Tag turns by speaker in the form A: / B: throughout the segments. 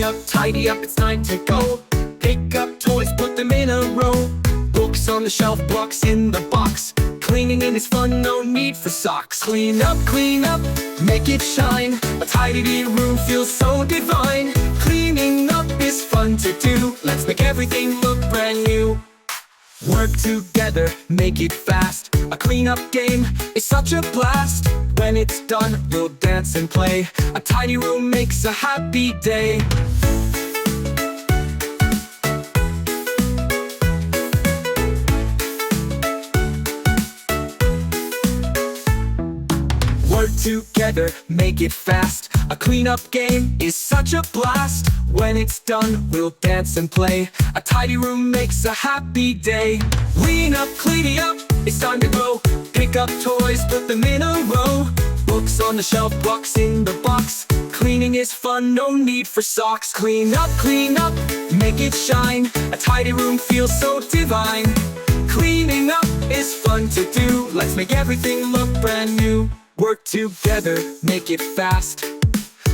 A: up, tidy up, it's time to go. Pick up toys, put them in a row. Books on the shelf, blocks in the box. Cleaning is fun, no need for socks. Clean up, make it shine. A tidy room feels so divine. Cleaning up is fun to do. Let's make everything look brand new. Work together, make it fast. A cleanup game is such a blast. When it's done, we'll dance and play. A tidy room makes a happy day. Work together, make it fast. A cleanup game is such a blast. When it's done, we'll dance and play. A tidy room makes a happy day. Clean up, it's time to go. Pick up toys, put them in a row. Books on the shelf, blocks in the box. Cleaning is fun, no need for socks. Clean up, make it shine. A tidy room feels so divine. Cleaning up is fun to do. Let's make everything look brand new. Work together, make it fast.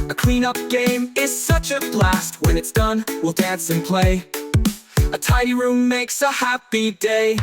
A: A cleanup game is such a blast. When it's done, we'll dance and play. A tidy room makes a happy day.